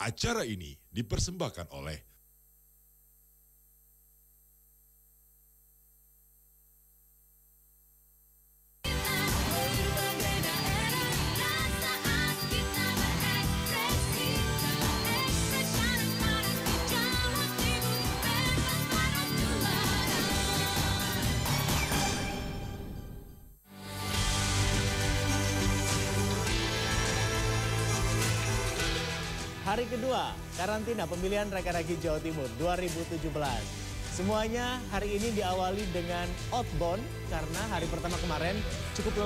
Acara ini dipersembahkan oleh Hari kedua, karantina pemilihan Raka-Raki Jawa Timur 2017. Semuanya hari ini diawali dengan outbound karena hari pertama kemarin cukup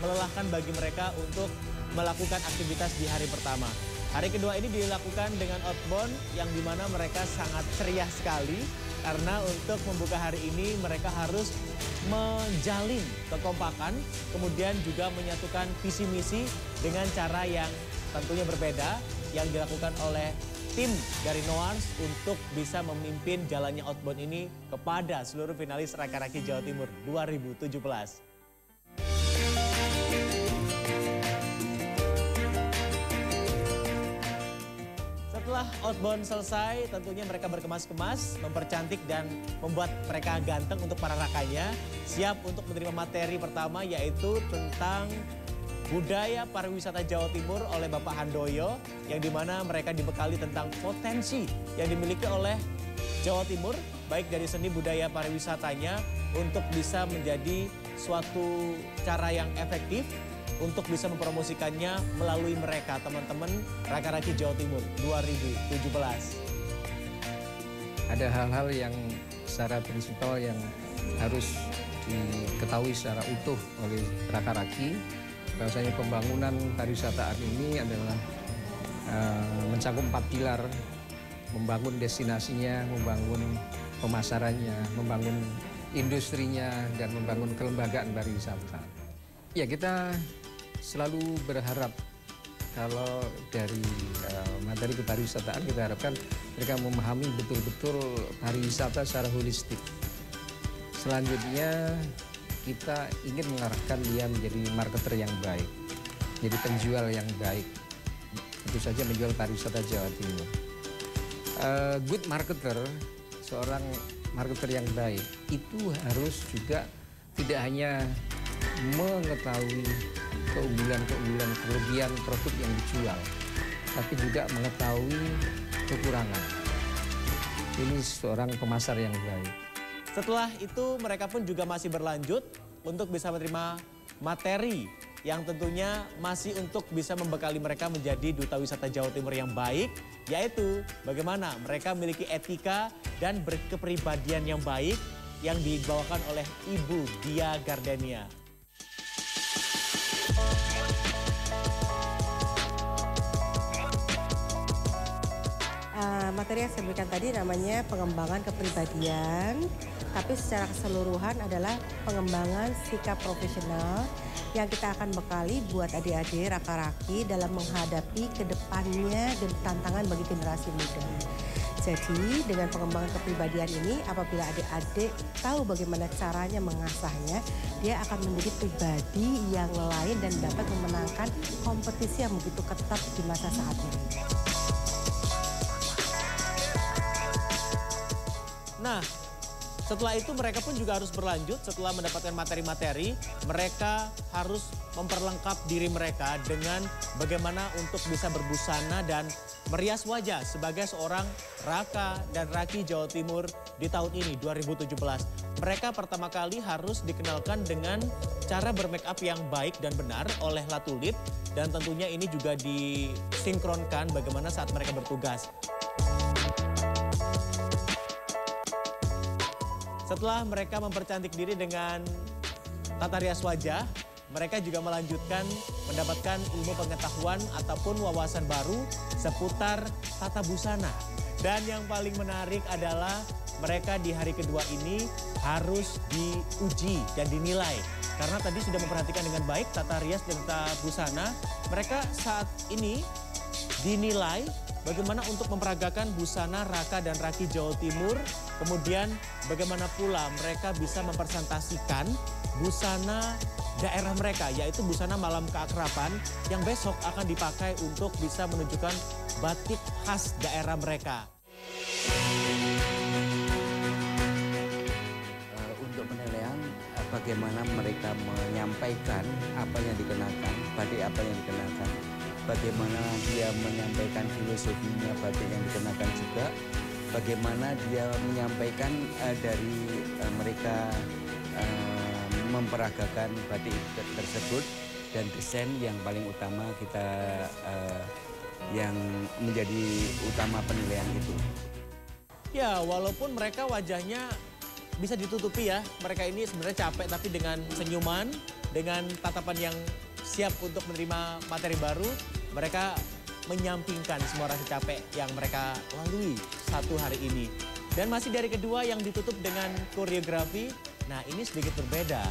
melelahkan bagi mereka untuk melakukan aktivitas di hari pertama. Hari kedua ini dilakukan dengan outbound yang dimana mereka sangat ceria sekali karena untuk membuka hari ini mereka harus menjalin kekompakan, kemudian juga menyatukan visi misi dengan cara yang tentunya berbeda yang dilakukan oleh tim dari Noars untuk bisa memimpin jalannya outbound ini kepada seluruh finalis Raka-Raki Jawa Timur 2017. Setelah outbound selesai, tentunya mereka berkemas-kemas, mempercantik dan membuat mereka ganteng untuk para rakanya. Siap untuk menerima materi pertama yaitu tentang budaya pariwisata Jawa Timur oleh Bapak Handoyo, yang dimana mereka dibekali tentang potensi yang dimiliki oleh Jawa Timur, baik dari seni budaya pariwisatanya untuk bisa menjadi suatu cara yang efektif untuk bisa mempromosikannya melalui mereka, teman-teman Raka-Raki Jawa Timur 2017. Ada hal-hal yang secara prinsipal yang harus diketahui secara utuh oleh Raka-Raki. Bahwasanya pembangunan pariwisata ini adalah mencakup 4 pilar, membangun destinasinya, membangun pemasarannya, membangun industrinya, dan membangun kelembagaan pariwisata. Ya, kita selalu berharap kalau dari materi kepariwisataan kita harapkan mereka memahami betul-betul pariwisata secara holistik. Selanjutnya kita ingin mengarahkan dia menjadi marketer yang baik, jadi penjual yang baik, tentu saja menjual pariwisata Jawa Timur. Good marketer, seorang marketer yang baik, itu harus juga tidak hanya mengetahui keunggulan-keunggulan, kelebihan produk yang dijual, tapi juga mengetahui kekurangan. Ini seorang pemasar yang baik. Setelah itu mereka pun juga masih berlanjut untuk bisa menerima materi yang tentunya masih untuk bisa membekali mereka menjadi duta wisata Jawa Timur yang baik, yaitu bagaimana mereka memiliki etika dan berkepribadian yang baik yang dibawakan oleh Ibu Dia Gardenia. Materi yang saya berikan tadi namanya pengembangan kepribadian, tapi secara keseluruhan adalah pengembangan sikap profesional yang kita akan bekali buat adik-adik Raka-Raki dalam menghadapi kedepannya dan tantangan bagi generasi muda. Jadi dengan pengembangan kepribadian ini, apabila adik-adik tahu bagaimana caranya mengasahnya, dia akan menjadi pribadi yang lain dan dapat memenangkan kompetisi yang begitu ketat di masa saat ini. Nah, setelah itu mereka pun juga harus berlanjut. Setelah mendapatkan materi-materi, mereka harus memperlengkap diri mereka dengan bagaimana untuk bisa berbusana dan merias wajah sebagai seorang Raka dan Raki Jawa Timur di tahun ini 2017. Mereka pertama kali harus dikenalkan dengan cara bermake up yang baik dan benar oleh Latulip, dan tentunya ini juga disinkronkan bagaimana saat mereka bertugas. Setelah mereka mempercantik diri dengan tata rias wajah, mereka juga melanjutkan mendapatkan ilmu pengetahuan ataupun wawasan baru seputar tata busana. Dan yang paling menarik adalah mereka di hari kedua ini harus diuji dan dinilai. Karena tadi sudah memperhatikan dengan baik tata rias dan tata busana, mereka saat ini dinilai bagaimana untuk memperagakan busana Raka dan Raki Jawa Timur. Kemudian bagaimana pula mereka bisa mempresentasikan busana daerah mereka, yaitu busana malam keakraban yang besok akan dipakai untuk bisa menunjukkan batik khas daerah mereka. Untuk penilaian bagaimana mereka menyampaikan apa yang dikenakan, batik apa yang dikenakan, bagaimana dia menyampaikan filosofinya batik yang dikenakan juga, bagaimana dia menyampaikan dari mereka memperagakan batik tersebut, dan desain yang paling utama kita yang menjadi utama penilaian itu. Ya, walaupun mereka wajahnya bisa ditutupi ya, mereka ini sebenarnya capek tapi dengan senyuman, dengan tatapan yang siap untuk menerima materi baru, mereka menyampingkan semua rasa capek yang mereka lalui satu hari ini. Dan masih dari kedua yang ditutup dengan koreografi. Nah, ini sedikit berbeda.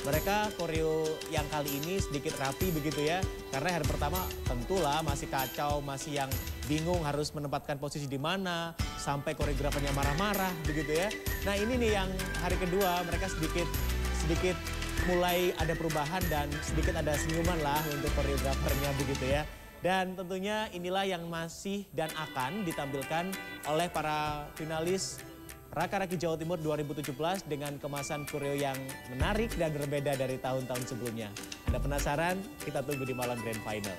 Mereka koreo yang kali ini sedikit rapi begitu ya. Karena hari pertama tentulah masih kacau, masih yang bingung harus menempatkan posisi di mana. Sampai koreografernya marah-marah begitu ya. Nah, ini nih yang hari kedua mereka sedikit mulai ada perubahan dan sedikit ada senyuman lah untuk koreografernya begitu ya. Dan tentunya inilah yang masih dan akan ditampilkan oleh para finalis Raka-Raki Jawa Timur 2017 dengan kemasan koreo yang menarik dan berbeda dari tahun-tahun sebelumnya. Anda penasaran? Kita tunggu di malam Grand Final.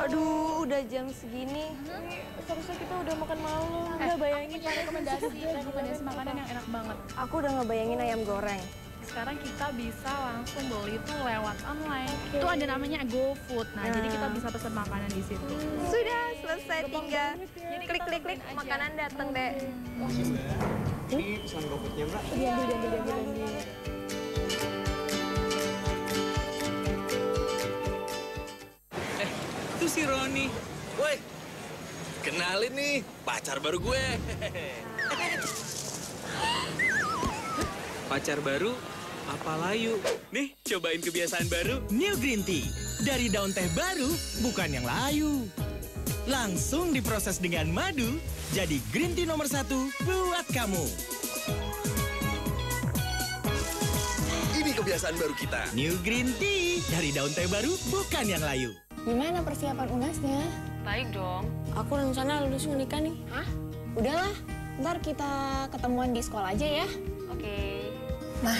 Aduh, udah jam segini. Seharusnya kita udah makan malam. Udah bayangin rekomendasi makanan yang enak banget. Aku udah ngebayangin ayam goreng. Sekarang kita bisa langsung beli tuh lewat online. Itu ada namanya GoFood. Nah, jadi kita bisa pesan makanan di situ. Sudah selesai, tinggal klik makanan datang deh. Ini pesan GoFoodnya Mbak? Iya. Itu si Roni. Woi, kenalin nih pacar baru gue. Pacar baru apa layu? Nih, cobain kebiasaan baru. New Green Tea. Dari daun teh baru, bukan yang layu. Langsung diproses dengan madu, jadi Green Tea nomor 1 buat kamu. Ini kebiasaan baru kita. New Green Tea. Dari daun teh baru, bukan yang layu. Gimana persiapan UNASnya? Baik dong. Aku rencana lulus menikah nih. Hah? Udahlah, ntar kita ketemuan di sekolah aja ya. Oke. Mah,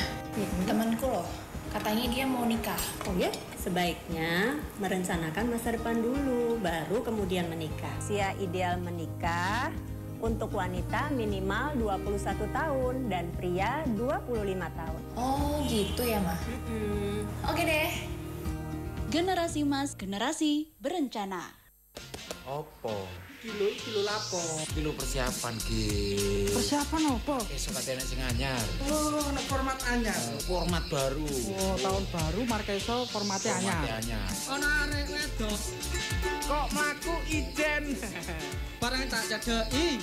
temanku loh, katanya dia mau nikah. Oh ya? Sebaiknya merencanakan masa depan dulu, baru kemudian menikah. Usia ideal menikah untuk wanita minimal 21 tahun dan pria 25 tahun. Oh gitu ya, Mah? Oke deh. Generasi Mas, generasi berencana. Opo? Kilo lapo? Kilo persiapan ki. Persiapan apa? Esok ada sing anyar. Oh, format anyar. Format baru. Oh, tahun baru Markeso formatnya anyar. Ono arek wedok. Kok mlaku ijen. Barang tak jadeki.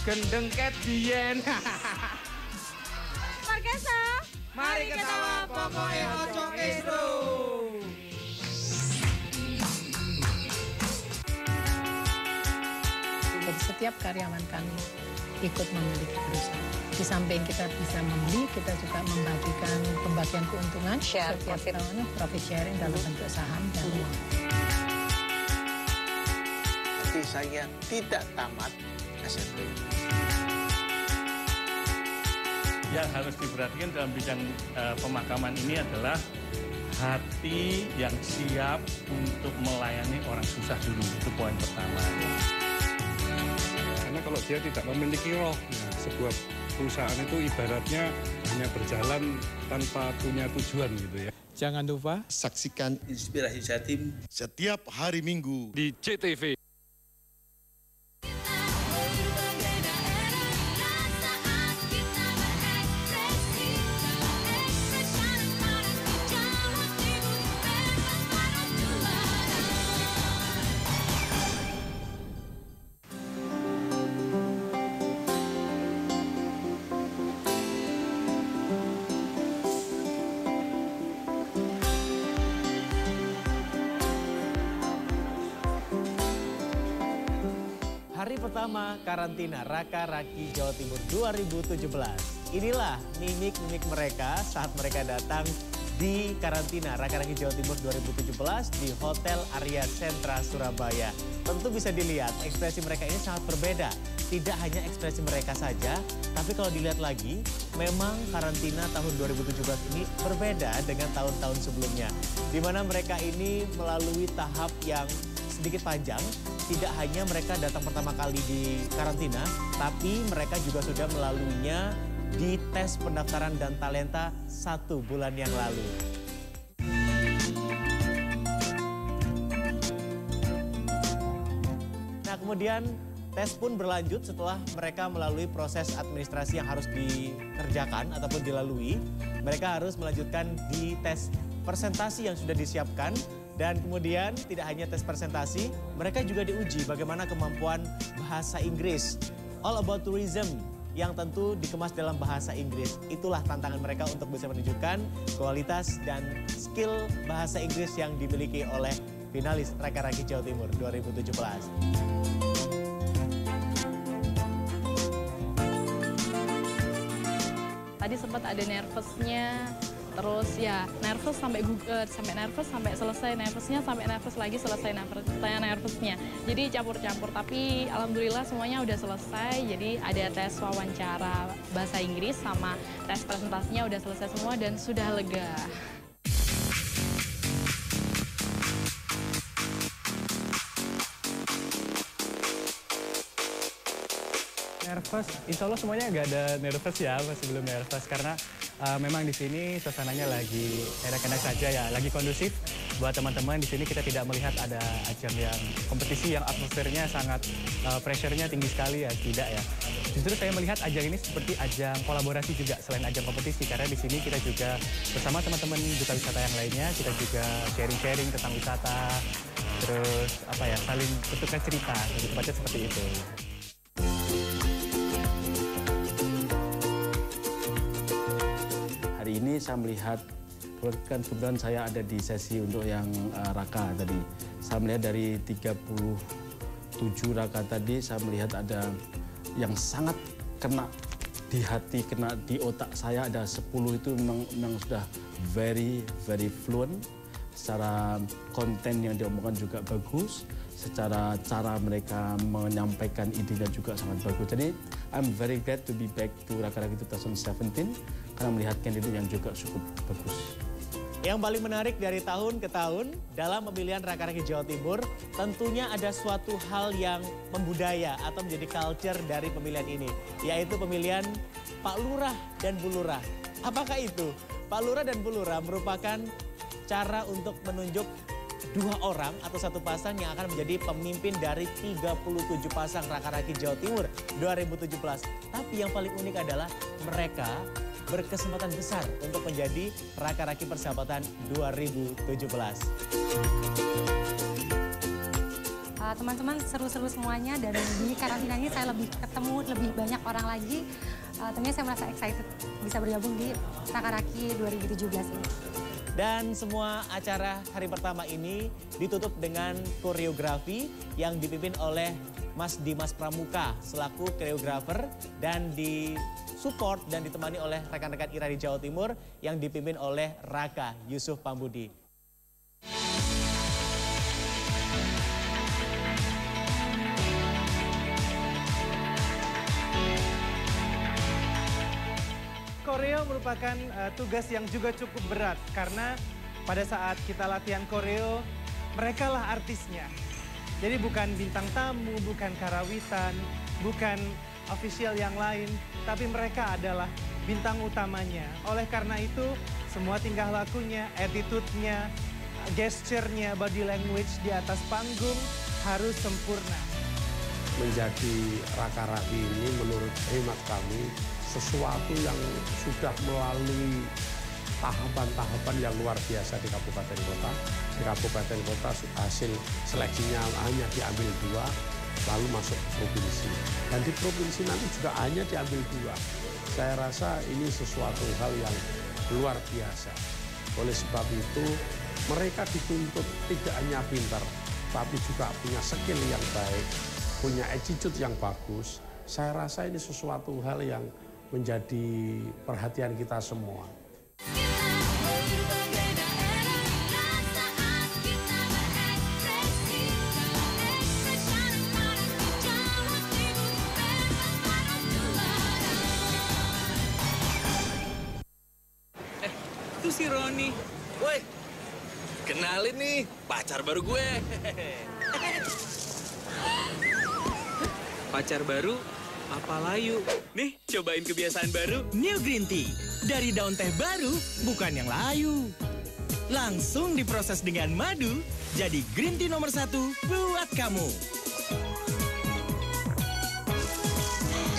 Gendeng ket biyen. Markeso, mari ketawa pokoke ojo kesro. Jadi setiap karyawan kami ikut memiliki perusahaan. Di samping kita bisa membeli, kita juga membagikan pembagian keuntungan setiap tahun, profit sharing dalam bentuk saham dan uang. Tapi saya tidak tamat SMP. Yang harus diperhatikan dalam bidang pemakaman ini adalah hati yang siap untuk melayani orang susah dulu. Itu poin pertama. Karena kalau dia tidak memiliki roh, sebuah perusahaan itu ibaratnya hanya berjalan tanpa punya tujuan gitu ya. Jangan lupa saksikan Inspirasi Jatim setiap hari Minggu di CTV. pertama karantina Raka Raki Jawa Timur 2017. Inilah mimik-mimik mereka saat mereka datang di karantina Raka Raki Jawa Timur 2017 di Hotel Arya Sentra Surabaya. Tentu bisa dilihat ekspresi mereka ini sangat berbeda. Tidak hanya ekspresi mereka saja, tapi kalau dilihat lagi, memang karantina tahun 2017 ini berbeda dengan tahun-tahun sebelumnya. Di mana mereka ini melalui tahap yang sedikit panjang, tidak hanya mereka datang pertama kali di karantina, tapi mereka juga sudah melaluinya di tes pendaftaran dan talenta 1 bulan yang lalu. Nah, kemudian tes pun berlanjut setelah mereka melalui proses administrasi yang harus dikerjakan ataupun dilalui. Mereka harus melanjutkan di tes presentasi yang sudah disiapkan. Dan kemudian tidak hanya tes presentasi, mereka juga diuji bagaimana kemampuan bahasa Inggris. All about tourism yang tentu dikemas dalam bahasa Inggris. Itulah tantangan mereka untuk bisa menunjukkan kualitas dan skill bahasa Inggris yang dimiliki oleh finalis Raka Raki Jawa Timur 2017. Tadi sempat ada nervousnya, terus ya nervous sampai nervous sampai selesai nervousnya, sampai nervous lagi selesai nervousnya. Jadi campur-campur, tapi alhamdulillah semuanya udah selesai. Jadi ada tes wawancara bahasa Inggris sama tes presentasinya udah selesai semua dan sudah lega. Nervous, insya Allah semuanya nggak ada nervous ya, masih belum nervous karena memang di sini suasananya lagi enak-enak saja ya, lagi kondusif buat teman-teman. Di sini kita tidak melihat ada ajang yang kompetisi yang atmosfernya sangat pressure-nya tinggi sekali ya, tidak ya. Justru saya melihat ajang ini seperti ajang kolaborasi juga selain ajang kompetisi, karena di sini kita juga bersama teman-teman duta wisata yang lainnya, kita juga sharing-sharing tentang wisata, terus apa ya, saling bertukar cerita, jadi tempatnya seperti itu. Hari ini saya melihat, kan kebetulan saya ada di sesi untuk yang Raka tadi. Saya melihat dari 37 Raka tadi, saya melihat ada yang sangat kena di hati, kena di otak saya. Ada 10 itu memang sudah very fluent. Secara konten yang diomongkan juga bagus. Secara cara mereka menyampaikan idenya juga sangat bagus. Jadi I'm very glad to be back to Raka Raki 2017 karena melihat kandidat yang juga cukup bagus. Yang paling menarik dari tahun ke tahun dalam pemilihan Raka Raki Jawa Timur, tentunya ada suatu hal yang membudaya atau menjadi culture dari pemilihan ini, yaitu pemilihan Pak Lurah dan Bu Lurah. Apakah itu? Pak Lurah dan Bu Lurah merupakan cara untuk menunjuk 2 orang atau 1 pasang yang akan menjadi pemimpin dari 37 pasang Raka Raki Jawa Timur 2017. Tapi yang paling unik adalah mereka berkesempatan besar untuk menjadi Raka Raki Persahabatan 2017. Teman-teman seru-seru semuanya, dan di karantina ini saya lebih ketemu lebih banyak orang lagi. Tentunya saya merasa excited bisa bergabung di Raka Raki 2017 ini. Dan semua acara hari pertama ini ditutup dengan koreografi yang dipimpin oleh Mas Dimas Pramuka selaku koreografer dan disupport dan ditemani oleh rekan-rekan IRA di Jawa Timur yang dipimpin oleh Raka Yusuf Pambudi. Koreo merupakan tugas yang juga cukup berat karena pada saat kita latihan koreo, mereka lah artisnya. Jadi bukan bintang tamu, bukan karawitan, bukan official yang lain, tapi mereka adalah bintang utamanya. Oleh karena itu, semua tingkah lakunya, attitude-nya, gesture-nya, body language di atas panggung harus sempurna. Menjadi Raka Raki ini menurut hemat kami sesuatu yang sudah melalui tahapan-tahapan yang luar biasa di kabupaten kota. Di kabupaten kota hasil seleksinya hanya diambil 2, lalu masuk provinsi. Dan di provinsi nanti juga hanya diambil 2. Saya rasa ini sesuatu hal yang luar biasa. Oleh sebab itu mereka dituntut tidak hanya pintar, tapi juga punya skill yang baik, punya attitude yang bagus, saya rasa ini sesuatu hal yang menjadi perhatian kita semua. Itu si Roni. Woi, kenalin nih pacar baru gue. Pacar baru apa layu? Nih, cobain kebiasaan baru New Green Tea. Dari daun teh baru, bukan yang layu. Langsung diproses dengan madu, jadi Green Tea nomor 1 buat kamu.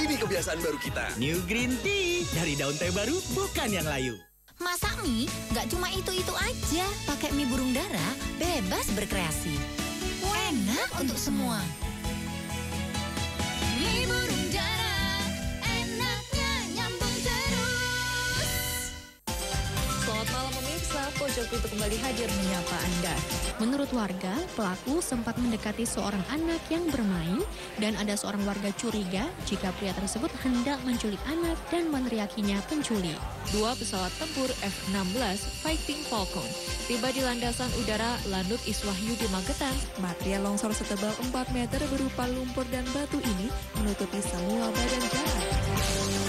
Ini kebiasaan baru kita. New Green Tea. Dari daun teh baru, bukan yang layu. Masak mie nggak cuma itu-itu aja. Pakai mie burung dara, bebas berkreasi. Enak untuk semua. Mie burung dara, enaknya nyambung terus. Selamat malam pemirsa, Pojok Itu kembali hadir menyapa Anda. Menurut warga, pelaku sempat mendekati seorang anak yang bermain dan ada seorang warga curiga jika pria tersebut hendak menculik anak dan meneriakinya pencuri. 2 pesawat tempur F-16 Fighting Falcon tiba di landasan udara Lanut Iswahyu di Magetan. Material longsor setebal 4 meter berupa lumpur dan batu ini menutupi semua badan jalan.